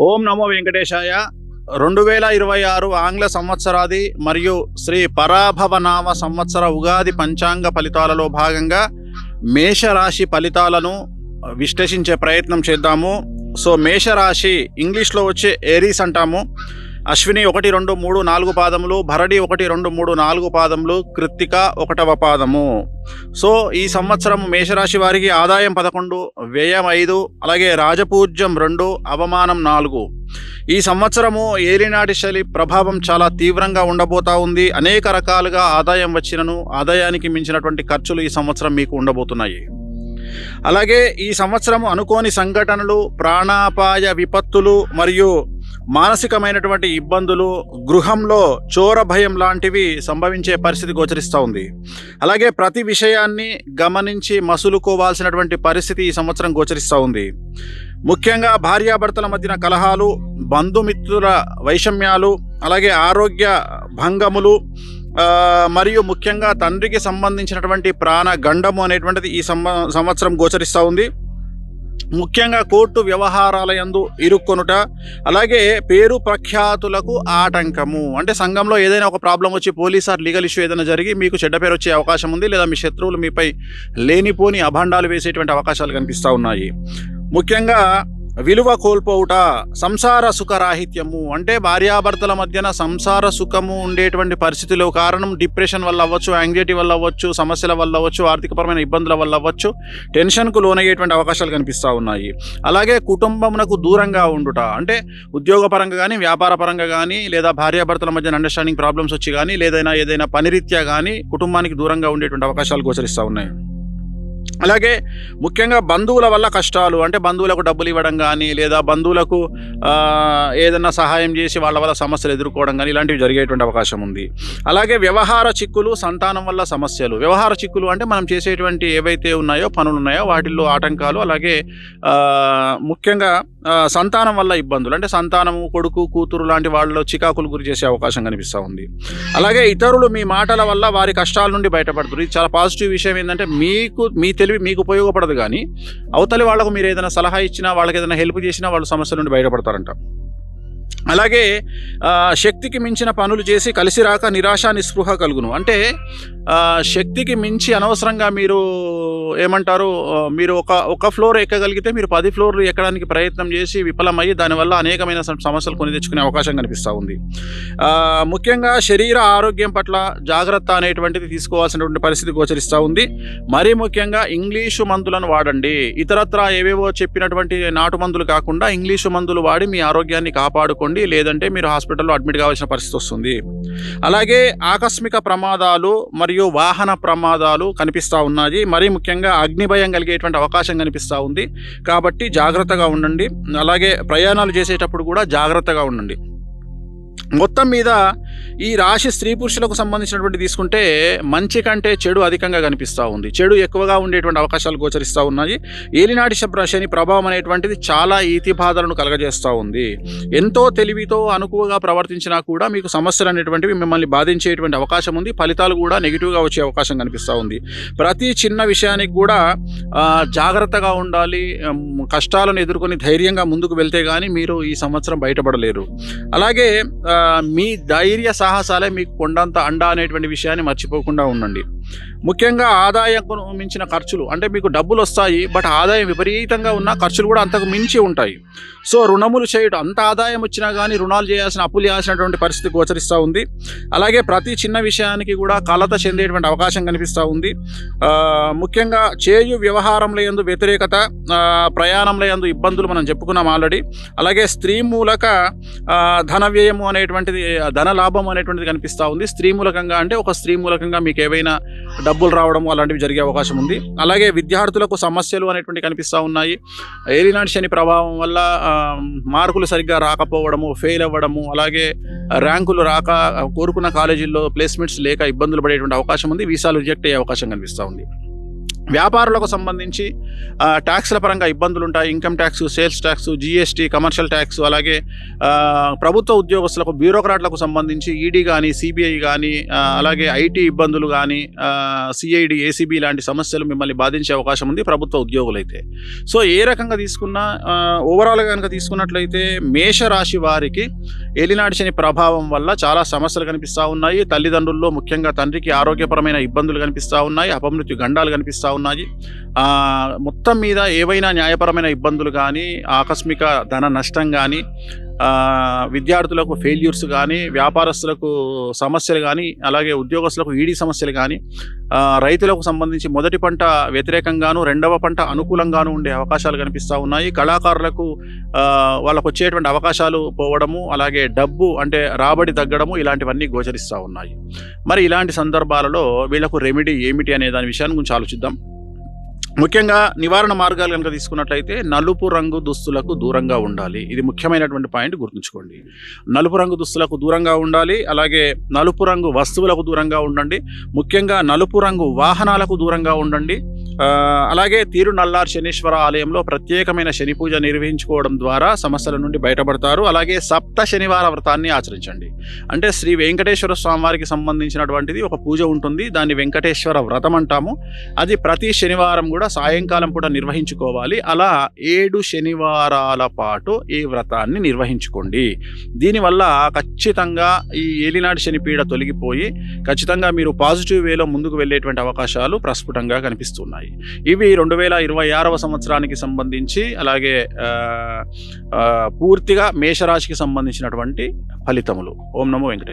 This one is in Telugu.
ఓం నమో వెంకటేశాయ. 2026 ఆంగ్ల సంవత్సరాది మరియు శ్రీ పరాభవనామ సంవత్సర ఉగాది పంచాంగ ఫలితాలలో భాగంగా మేషరాశి ఫలితాలను విశ్లేషించే ప్రయత్నం చేద్దాము. సో మేషరాశి ఇంగ్లీష్లో వచ్చే ఏరీస్ అంటాము. అశ్విని 1, 2, 3, 4 పాదములు, భరణి 1, 2, 3, 4 పాదములు, కృత్తిక 1వ పాదము. సో ఈ సంవత్సరం మేషరాశి వారికి ఆదాయం 11, వ్యయం 5, అలాగే రాజపూజ్యం 2, అవమానం 4. ఈ సంవత్సరము ఏలినాటి శని ప్రభావం చాలా తీవ్రంగా ఉండబోతా ఉంది. అనేక రకాలుగా ఆదాయం వచ్చినను ఆదాయానికి మించినటువంటి ఖర్చులు ఈ సంవత్సరం మీకు ఉండబోతున్నాయి. అలాగే ఈ సంవత్సరం అనుకోని సంఘటనలు, ప్రాణాపాయ విపత్తులు మరియు మానసికమైనటువంటి ఇబ్బందులు, గృహంలో చోర భయం లాంటివి సంభవించే పరిస్థితి గోచరిస్తూ ఉంది. అలాగే ప్రతి విషయాన్ని గమనించి మసులుకోవాల్సినటువంటి పరిస్థితి ఈ సంవత్సరం గోచరిస్తూ ఉంది. ముఖ్యంగా భార్యాభర్తల మధ్యన కలహాలు, బంధుమిత్రుల వైషమ్యాలు, అలాగే ఆరోగ్య భంగములు మరియు ముఖ్యంగా తండ్రికి సంబంధించినటువంటి ప్రాణ గండము అనేటువంటిది ఈ సంవత్సరం గోచరిస్తూ ఉంది. ముఖ్యంగా కోర్టు వ్యవహారాల యందు ఇరుక్కొనుట, అలాగే పేరు ప్రఖ్యాతులకు ఆటంకము. అంటే సంఘంలో ఏదైనా ఒక ప్రాబ్లం వచ్చి పోలీస్ ఆర్ లీగల్ ఇష్యూ ఏదైనా జరిగి మీకు చెడ్డ పేరు వచ్చే అవకాశం ఉంది, లేదా మీ శత్రువులు మీపై లేనిపోని అభాండాలు వేసేటువంటి అవకాశాలు కనిపిస్తూ ఉన్నాయి. ముఖ్యంగా విలువ కోల్పోవుట, సంసార సుఖరాహిత్యము. అంటే భార్యాభర్తల మధ్యన సంసార సుఖము ఉండేటువంటి పరిస్థితులు కారణం డిప్రెషన్ వల్ల అవ్వచ్చు, యాంగ్జైటీ వల్ల అవ్వచ్చు, సమస్యల వల్ల అవ్వచ్చు, ఆర్థికపరమైన ఇబ్బందుల వల్ల అవ్వచ్చు, టెన్షన్కు లోనయ్యేటువంటి అవకాశాలు కనిపిస్తూ ఉన్నాయి. అలాగే కుటుంబమునకు దూరంగా ఉండుట, అంటే ఉద్యోగపరంగా కానీ, వ్యాపార పరంగా కానీ, లేదా భార్యాభర్తల మధ్యన అండర్స్టాండింగ్ ప్రాబ్లమ్స్ వచ్చి కానీ, లేదా ఏదైనా పనిరీత్యా కానీ కుటుంబానికి దూరంగా ఉండేటువంటి అవకాశాలు గోచరిస్తూ ఉన్నాయి. అలాగే ముఖ్యంగా బంధువుల వల్ల కష్టాలు, అంటే బంధువులకు డబ్బులు ఇవ్వడం కానీ, లేదా బంధువులకు ఏదైనా సహాయం చేసి వాళ్ళ వల్ల సమస్యలు ఎదుర్కోవడం కానీ ఇలాంటివి జరిగేటువంటి అవకాశం ఉంది. అలాగే వ్యవహార చిక్కులు, సంతానం వల్ల సమస్యలు. వ్యవహార చిక్కులు అంటే మనం చేసేటువంటి ఏవైతే ఉన్నాయో పనులు ఉన్నాయో వాటిల్లో ఆటంకాలు, అలాగే ముఖ్యంగా సంతానం వల్ల ఇబ్బందులు, అంటే సంతానము, కొడుకు, కూతురు లాంటి వాళ్ళలో చికాకులు గురి చేసే అవకాశం కనిపిస్తూ ఉంది. అలాగే ఇతరులు మీ మాటల వల్ల వారి కష్టాల నుండి బయటపడుతుంది. ఇది చాలా పాజిటివ్ విషయం. ఏంటంటే మీ తెలివి మీకు ఉపయోగపడదు, కానీ అవతలి వాళ్ళకు మీరు ఏదైనా సలహా ఇచ్చినా, వాళ్ళకి ఏదైనా హెల్ప్ చేసినా వాళ్ళు సమస్యల నుండి బయటపడతారంట. అలాగే శక్తికి మించిన పనులు చేసి కలిసి రాక నిరాశ నిస్పృహ కలుగును. అంటే శక్తికి మించి అనవసరంగా మీరు ఏమంటారు, మీరు ఒక ఫ్లోర్ ఎక్కగలిగితే మీరు 10 ఫ్లోర్లు ఎక్కడానికి ప్రయత్నం చేసి విఫలమయ్యి దానివల్ల అనేకమైన సమస్యలు కొని తెచ్చుకునే అవకాశం కనిపిస్తూ ఉంది. ముఖ్యంగా శరీర ఆరోగ్యం పట్ల జాగ్రత్త అనేటువంటిది తీసుకోవాల్సినటువంటి పరిస్థితి గోచరిస్తూ ఉంది. మరీ ముఖ్యంగా ఇంగ్లీషు మందులను వాడండి. ఇతరత్రా ఏవేవో చెప్పినటువంటి నాటు మందులు కాకుండా ఇంగ్లీషు మందులు వాడి మీ ఆరోగ్యాన్ని కాపాడుకోండి, లేదంటే మీరు హాస్పిటల్లో అడ్మిట్ కావాల్సిన పరిస్థితి వస్తుంది. అలాగే ఆకస్మిక ప్రమాదాలు మరియు వాహన ప్రమాదాలు కనిపిస్తూ ఉన్నాయి. మరీ ముఖ్యంగా అగ్ని భయం కలిగేటువంటి అవకాశం కనిపిస్తూ ఉంది. కాబట్టి జాగ్రత్తగా ఉండండి. అలాగే ప్రయాణాలు చేసేటప్పుడు కూడా జాగ్రత్తగా ఉండండి. మొత్తం మీద ఈ రాశి స్త్రీ పురుషులకు సంబంధించినటువంటి తీసుకుంటే మంచి కంటే చెడు అధికంగా కనిపిస్తూ ఉంది. చెడు ఎక్కువగా ఉండేటువంటి అవకాశాలు గోచరిస్తూ ఉన్నాయి. ఏలినాటి శని ప్రభావం అనేటువంటిది చాలా ఈతి బాధలను కలగజేస్తూ ఉంది. ఎంతో తెలివితో అనుకువగా ప్రవర్తించినా కూడా మీకు సమస్యలు అనేటువంటివి మిమ్మల్ని బాధించేటువంటి అవకాశం ఉంది. ఫలితాలు కూడా నెగిటివ్గా వచ్చే అవకాశం కనిపిస్తూ ఉంది. ప్రతి చిన్న విషయానికి కూడా జాగ్రత్తగా ఉండాలి. కష్టాలను ఎదుర్కొని ధైర్యంగా ముందుకు వెళ్తే కానీ మీరు ఈ సంవత్సరం బయటపడలేరు. అలాగే మీ ధైర్య సాహసాలే మీకు కొండంత అండ అనేటువంటి విషయాన్ని మర్చిపోకుండా ఉండండి. ముఖ్యంగా ఆదాయంకు మించిన ఖర్చులు, అంటే మీకు డబ్బులు వస్తాయి, బట్ ఆదాయం విపరీతంగా ఉన్న ఖర్చులు కూడా అంతకు మించి ఉంటాయి. సో రుణములు చేయడం, అంత ఆదాయం వచ్చినా కానీ రుణాలు చేయాల్సిన, అప్పులు చేయాల్సినటువంటి పరిస్థితి గోచరిస్తూ ఉంది. అలాగే ప్రతి చిన్న విషయానికి కూడా కలత చెందేటువంటి అవకాశం కనిపిస్తూ ఉంది. ముఖ్యంగా చేయు వ్యవహారంలో యందు వ్యతిరేకత, ప్రయాణంలో యందు ఇబ్బందులు మనం చెప్పుకున్నాం ఆల్రెడీ. అలాగే స్త్రీ మూలక ధన వ్యయము అనేటువంటిది, ధన లాభం అనేటువంటిది కనిపిస్తూ ఉంది. స్త్రీ మూలకంగా అంటే ఒక స్త్రీ మూలకంగా మీకు ఏవైనా డబ్బులు రావడం అలాంటివి జరిగే అవకాశం ఉంది. అలాగే విద్యార్థులకు సమస్యలు అనేటువంటి కనిపిస్తూ ఉన్నాయి. ఏలినాటి శని ప్రభావం వల్ల మార్కులు సరిగ్గా రాకపోవడము, ఫెయిల్ అవ్వడము, అలాగే ర్యాంకులు రాక కోరుకున్న కాలేజీల్లో ప్లేస్మెంట్స్ లేక ఇబ్బందులు పడేటువంటి అవకాశం ఉంది. వీసాలు రిజెక్ట్ అయ్యే అవకాశం కనిపిస్తూ ఉంది. వ్యాపారులకు సంబంధించి ట్యాక్స్ల పరంగా ఇబ్బందులు ఉంటాయి. Income tax, sales tax, GST, commercial tax, అలాగే ప్రభుత్వ ఉద్యోగస్తులకు, బ్యూరోక్రాట్లకు సంబంధించి ఈడీ కానీ, సిబిఐ కానీ, అలాగే ఐటీ ఇబ్బందులు కానీ, సిఐడి, ఏసీబీ లాంటి సమస్యలు మిమ్మల్ని బాధించే అవకాశం ఉంది ప్రభుత్వ ఉద్యోగులైతే. సో ఏ రకంగా తీసుకున్నా ఓవరాల్గా కనుక తీసుకున్నట్లయితే మేషరాశి వారికి ఏలినాటి శని ప్రభావం వల్ల చాలా సమస్యలు కనిపిస్తూ ఉన్నాయి. తల్లిదండ్రుల్లో ముఖ్యంగా తండ్రికి ఆరోగ్యపరమైన ఇబ్బందులు కనిపిస్తూ ఉన్నాయి. అపమృత్యు గండాలు కనిపిస్తూ ఉన్నాయి. మొత్తం మీద ఏవైనా న్యాయపరమైన ఇబ్బందులు కానీ, ఆకస్మిక ధన నష్టం కానీ, విద్యార్థులకు ఫెయిల్యూర్స్ కానీ, వ్యాపారస్తులకు సమస్యలు కానీ, అలాగే ఉద్యోగస్తులకు ఈడీ సమస్యలు కానీ, రైతులకు సంబంధించి మొదటి పంట వ్యతిరేకంగాను, రెండవ పంట అనుకూలంగాను ఉండే అవకాశాలు కనిపిస్తూ ఉన్నాయి. కళాకారులకు వాళ్ళకు వచ్చేటువంటి అవకాశాలు పోవడము, అలాగే డబ్బు అంటే రాబడి తగ్గడము, ఇలాంటివన్నీ గోచరిస్తూ ఉన్నాయి. మరి ఇలాంటి సందర్భాలలో వీళ్ళకు రెమెడీ ఏమిటి అనే దాని విషయాన్ని గురించి ఆలోచిద్దాం. ముఖ్యంగా నివారణ మార్గాలు కనుక తీసుకున్నట్లయితే నలుపు రంగు దుస్తులకు దూరంగా ఉండాలి. ఇది ముఖ్యమైనటువంటి పాయింట్, గుర్తుంచుకోండి. నలుపు రంగు దుస్తులకు దూరంగా ఉండాలి. అలాగే నలుపు రంగు వస్తువులకు దూరంగా ఉండండి. ముఖ్యంగా నలుపు రంగు వాహనాలకు దూరంగా ఉండండి. అలాగే తిరునల్లార్ శనీశ్వర ఆలయంలో ప్రత్యేకమైన శని పూజ నిర్వహించుకోవడం ద్వారా సమస్యల నుండి బయటపడతారు. అలాగే సప్త శనివార వ్రతాన్ని ఆచరించండి. అంటే శ్రీ వెంకటేశ్వర స్వామి వారికి సంబంధించినటువంటిది ఒక పూజ ఉంటుంది. దాన్ని వెంకటేశ్వర వ్రతం అంటాము. అది ప్రతి శనివారం కూడా సాయంకాలం పూట నిర్వహించుకోవాలి. అలా 7 శనివారాల పాటు ఈ వ్రతాన్ని నిర్వహించుకోండి. దీనివల్ల ఖచ్చితంగా ఈ ఏలినాటి శని పీడ తొలగిపోయి ఖచ్చితంగా మీరు పాజిటివ్ వేలో ముందుకు వెళ్ళేటువంటి అవకాశాలు ప్రస్ఫుటంగా కనిపిస్తున్నాయి. ఇవి 2026వ సంవత్సరానికి సంబంధించి, అలాగే పూర్తిగా మేషరాశికి సంబంధించినటువంటి ఫలితములు. ఓం నమో వెంకటేశ్వర.